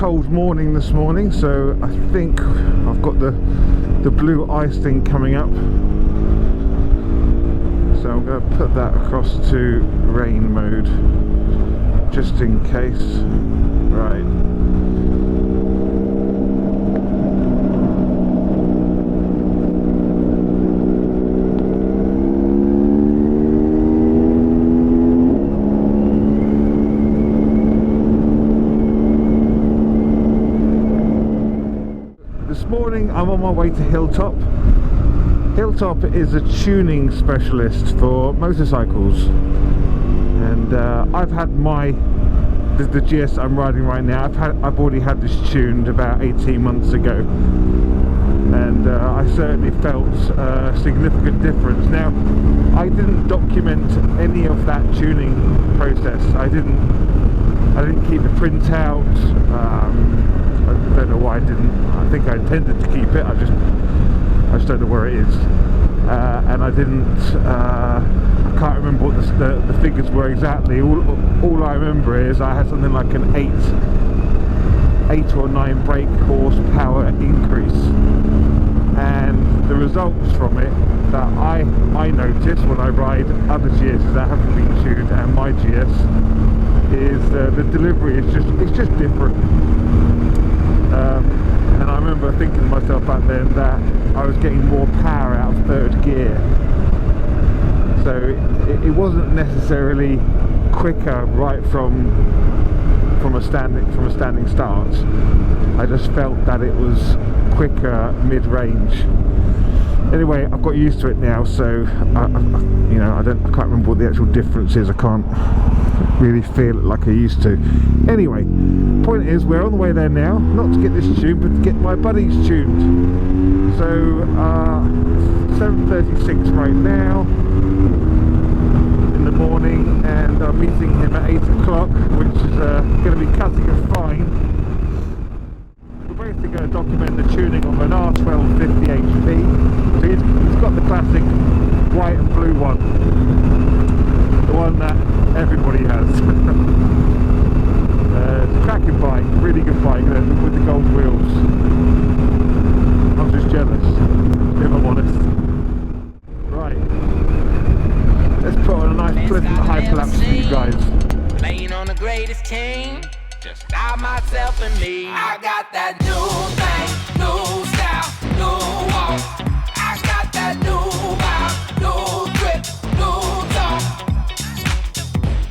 cold morning this morning, so I think I've got the blue ice thing coming up. So I'm going to put that across to rain mode, just in case. Right. I'm on my way to Hilltop. Hilltop is a tuning specialist for motorcycles, and I've had the GS I'm riding right now. I've already had this tuned about 18 months ago, and I certainly felt a significant difference. Now, I didn't document any of that tuning process. I didn't keep the printout. I don't know why I didn't. I think I intended to keep it. I just don't know where it is. And I didn't. I can't remember what the figures were exactly. All I remember is I had something like an 8 or 9 brake horsepower increase, and the results from it that I notice when I ride other GSs that haven't been tuned and my GS is the delivery is just different. And I remember thinking to myself back then that I was getting more power out of third gear, so it wasn't necessarily quicker right from a standing start. I just felt that it was quicker mid-range. Anyway, I've got used to it now, so I can't remember what the actual difference is. I can't really feel it like I used to. Anyway, point is, we're on the way there now, not to get this tuned, but to get my buddies tuned. So 7:36 right now in the morning, and I'm meeting him at 8 o'clock, which is going to be cutting a fine. We're basically going to document the tuning of an R1250HP. So he's got the classic white and blue one, the one that everybody has. It's a cracking bike, really good bike with the gold wheels. I'm just jealous, if I'm honest. Right, let's put on a nice pleasant hyperlapse for you guys. Playing on the greatest team, just I, myself and me. I got that new thing, new style, new walk. I got that new vibe, new grip, new talk.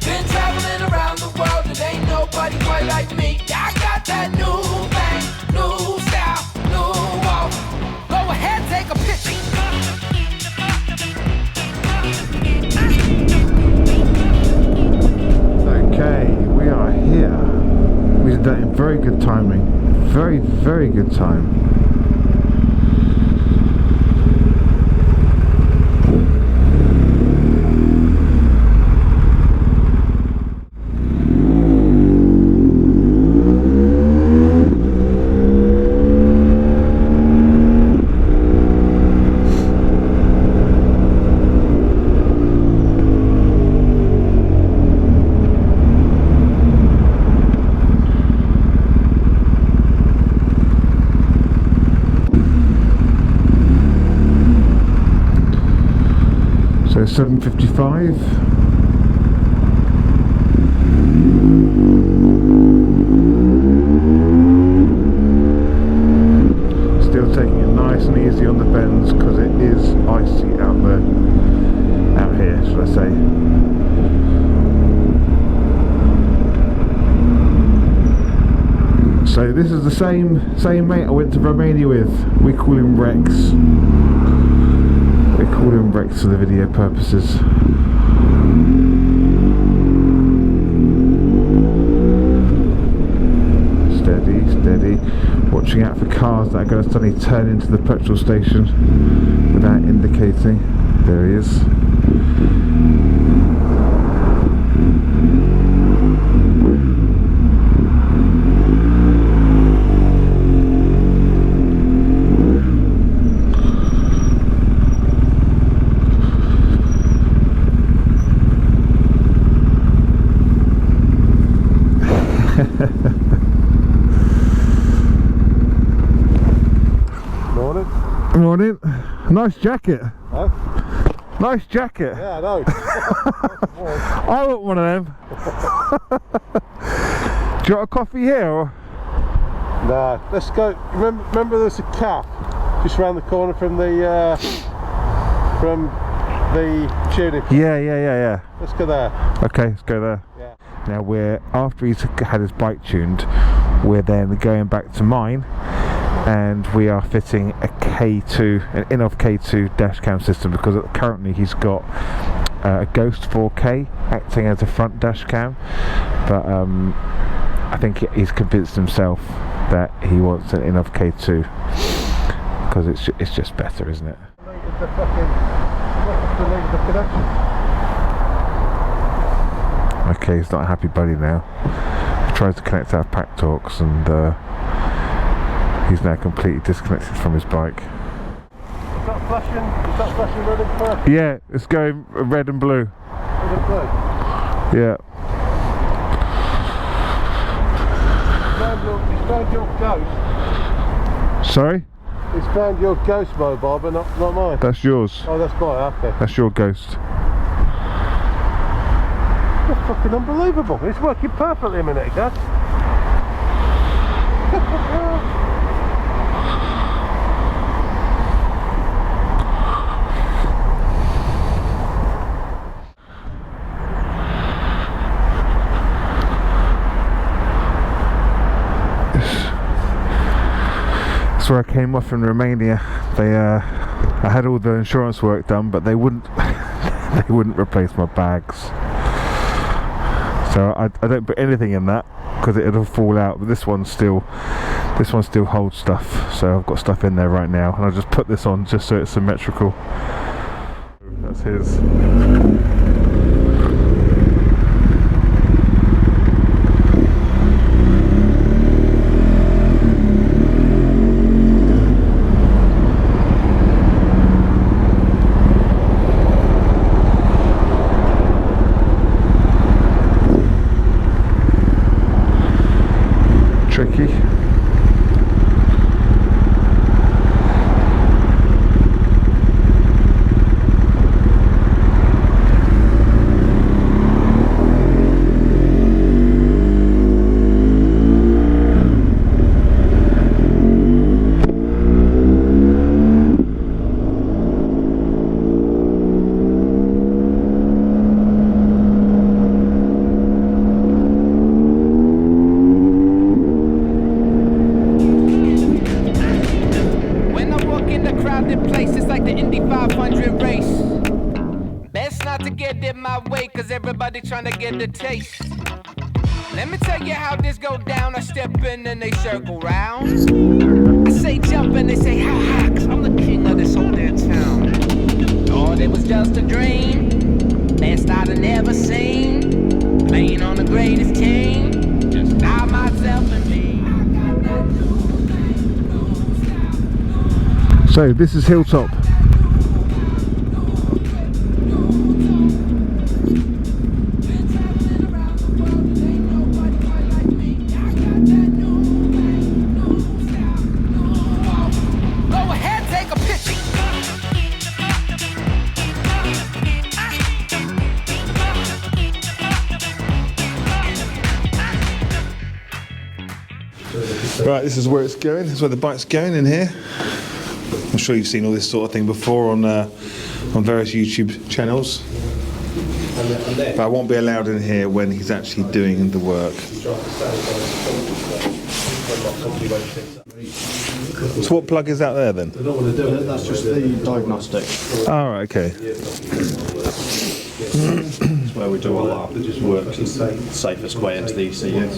Been traveling around the world and ain't nobody quite like me. I got that new thing, new style, new walk. Go ahead, take a picture. Okay, we are here. We did that in very good timing. Very, very good time. So 7:55. Still taking it nice and easy on the bends because it is icy out here, should I say. So this is the same mate I went to Romania with. We call him Rex. We call him Rex for the video purposes. Steady, steady. Watching out for cars that are going to suddenly turn into the petrol station without indicating. There he is. Morning. Nice jacket. Huh? Nice jacket. Yeah, I know. I want one of them. Do you want a coffee here? Or? Nah, let's go. Remember there's a cafe just round the corner from the tuning. Yeah. Let's go there. Okay, let's go there. Yeah. Now we're, after he's had his bike tuned, we're then going back to mine, and we are fitting a K2, an in-off K2 dash cam system, because currently he's got a Ghost 4K acting as a front dash cam, but I think he's convinced himself that he wants an in-off K2 because it's just better, isn't it? Okay, he's not a happy buddy now. He tries to connect our pack talks, and he's now completely disconnected from his bike. Is that flashing red and purple? Yeah, it's going red and blue. Red and blue? Yeah. He's found your ghost. Sorry? He's found your ghost mobile, but not mine. That's yours. Oh, that's mine, okay. That's your ghost. That's fucking unbelievable. It's working perfectly a minute ago. That's where I came off in Romania. I had all the insurance work done, but they wouldn't they wouldn't replace my bags. So I don't put anything in that because it'll fall out. But this one still holds stuff. So I've got stuff in there right now, and I'll just put this on just so it's symmetrical. That's his. Tricky. Everybody trying to get the taste. Let me tell you how this go down. I step in and they circle round. I say jump and they say how high, cause I'm the king of this whole damn town. Thought it was just a dream, best I'd have never seen. Playing on the greatest team, just I, myself and me. So this is Hilltop. Right, this is where it's going. This is where the bike's going in here. I'm sure you've seen all this sort of thing before on various YouTube channels. But I won't be allowed in here when he's actually doing the work. So what plug is that there then? That's just the diagnostic. Oh, right, okay. It's where we do all our work. It's the safest way into the ECU.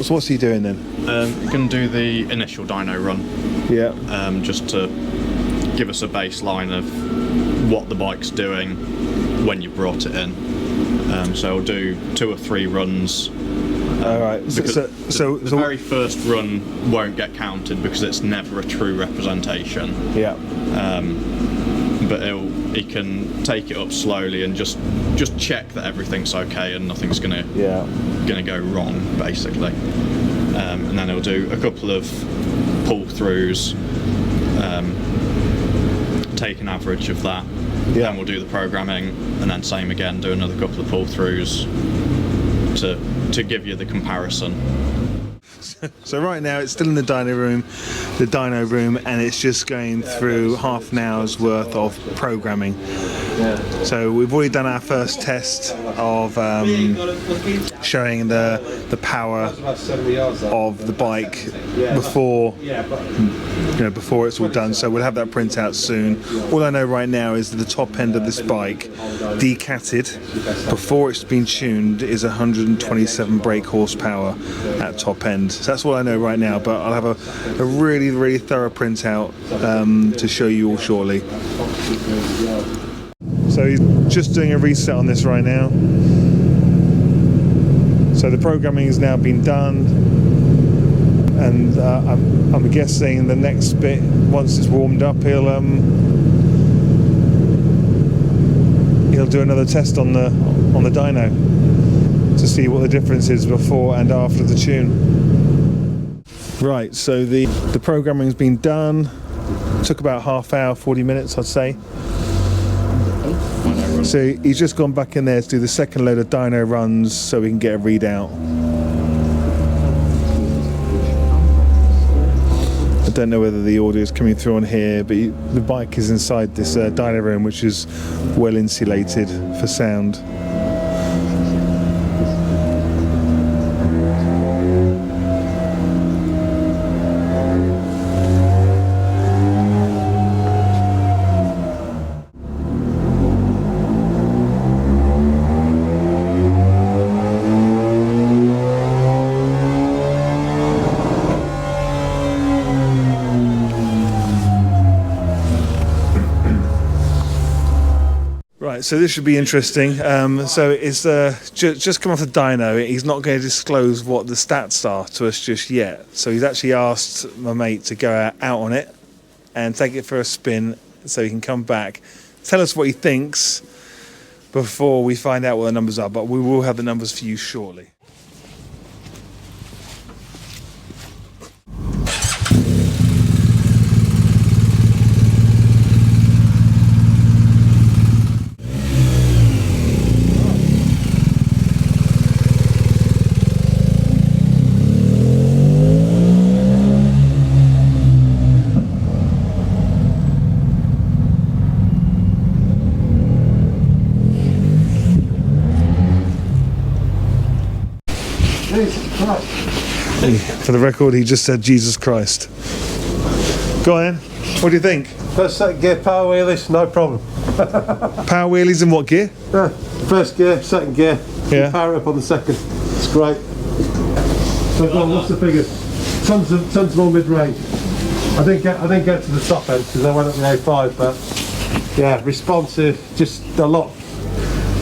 So what's he doing then? We're going to do the initial dyno run. Yeah. Just to give us a baseline of what the bike's doing when you brought it in. So we'll do 2 or 3 runs All right. Because So the very first run won't get counted because it's never a true representation. yeah. But he can take it up slowly and just check that everything's okay and nothing's gonna go wrong, basically. And then he'll do a couple of pull-throughs, take an average of that. Yeah. Then we'll do the programming, and then same again, do another couple of pull-throughs to give you the comparison. So right now it's still in the dyno room, and it's just going through half an hour's worth of programming. So we've already done our first test of showing the power of the bike before it's all done. So we'll have that print out soon. All I know right now is that the top end of this bike, DECATTED, before it's been tuned, is 127 brake horsepower at top end. So that's all I know right now, but I'll have a really, really thorough printout to show you all shortly. So he's just doing a reset on this right now. So the programming has now been done, and I'm guessing the next bit, once it's warmed up, he'll do another test on the dyno to see what the difference is before and after the tune. Right, so the programming's been done. Took about half hour, 40 minutes, I'd say. So he's just gone back in there to do the second load of dyno runs so we can get a readout. I don't know whether the audio is coming through on here, but the bike is inside this dyno room, which is well insulated for sound. So this should be interesting. So it's just come off the dyno. He's not going to disclose what the stats are to us just yet. So he's actually asked my mate to go out on it and take it for a spin so he can come back, tell us what he thinks before we find out what the numbers are. But we will have the numbers for you shortly. For the record, he just said Jesus Christ. Go on then. What do you think? First, second gear, power wheelies, no problem. Power wheelies in what gear? First gear, second gear. Yeah. Power up on the second. It's great. So go on, what's the figures? Tons more mid-range. I didn't get to the top end because I went up the A5, but yeah, responsive, just a lot.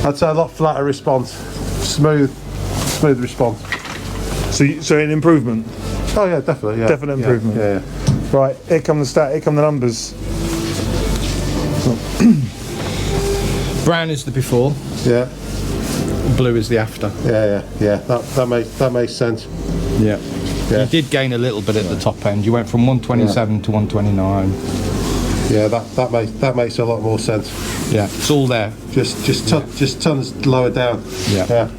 I'd say a lot flatter response, smooth response. So an improvement. Oh yeah, definitely. Yeah. Definite improvement. Yeah. Right, here come the stat. Here come the numbers. Brown is the before. Yeah. Blue is the after. Yeah. That makes sense. Yeah. Yeah. You did gain a little bit at the top end. You went from 127 to 129. Yeah, that makes a lot more sense. Yeah, it's all there. Just tons lower down. Yeah.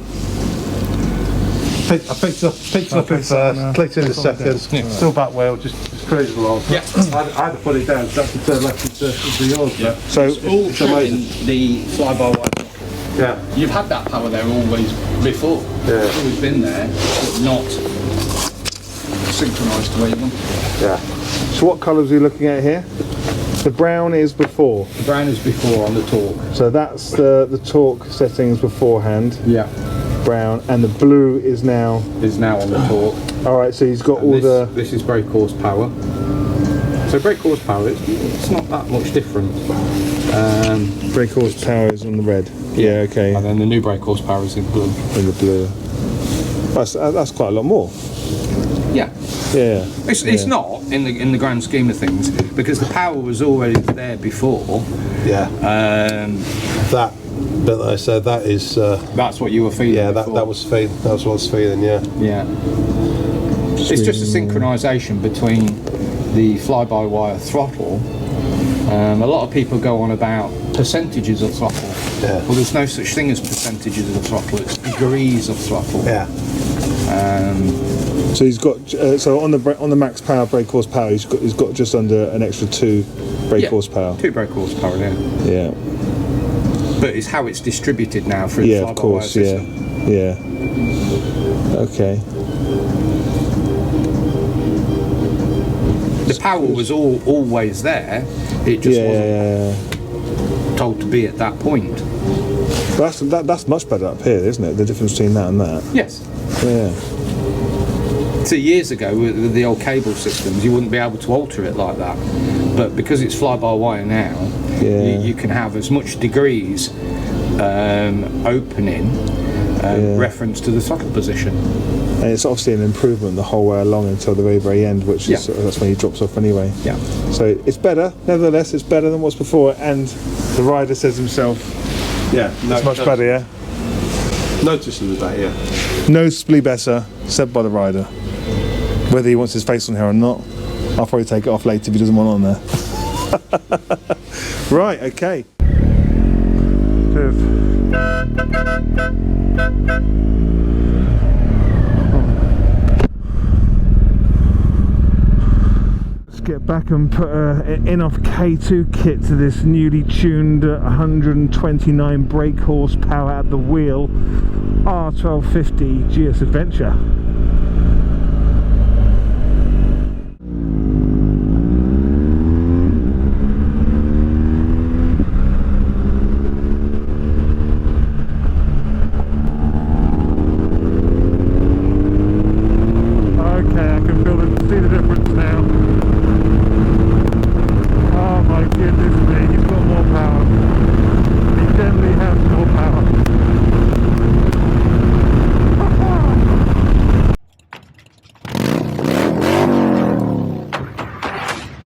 I picked up in first, clicked in the second, still back wheel, just cruising along. Yeah. I had to put it down, so I could turn left into yours. Yeah. So it's all amazing. The fly-by-wire. Yeah. You've had that power there always before. Yeah. It's always been there, but not synchronised the way you want it. yeah. So what colours are you looking at here? The brown is before. The brown is before on the torque. So that's the torque settings beforehand. Yeah. Brown, and the blue is now On the torque. all right. So he's got And all this is brake horsepower. So brake horsepower, it's not that much different. brake horsepower is on the red. Yeah, okay. And then the new brake horsepower is in blue. In the blue. That's quite a lot more. Yeah. Yeah. It's not in the grand scheme of things, because the power was already there before. Yeah. That bit that I said, that is. That's what you were feeling. Yeah, that before. was feeling. That was what I was feeling. Yeah. Yeah. It's just a synchronisation between the fly-by-wire throttle. A lot of people go on about percentages of throttle. Yeah. Well, there's no such thing as percentages of throttle. It's degrees of throttle. Yeah. So he's got on the max power brake horsepower, he's got just under an extra 2 brake horsepower. 2 brake horsepower. Yeah. Yeah. But it's how it's distributed now through the fly-by-wire of course. system. Yeah. Okay. The power was always there. It just wasn't told to be at that point. That's much better up here, isn't it? The difference between that and that. Yes. Yeah. 2 years ago, with the old cable systems, you wouldn't be able to alter it like that. But because it's fly-by-wire now, you can have as much degrees opening reference to the throttle position. And it's obviously an improvement the whole way along until the very, very end, which is that's when he drops off anyway. Yeah. So it's better. Nevertheless, it's better than what's before, and the rider says himself, Yeah. it's much better. Yeah. Noticeably better. Yeah. Noticeably better, said by the rider. Whether he wants his face on here or not, I'll probably take it off later if he doesn't want it on there. Right. Okay. Let's get back and put an in-off K2 kit to this newly tuned 129 brake horsepower at the wheel R1250GS Adventure.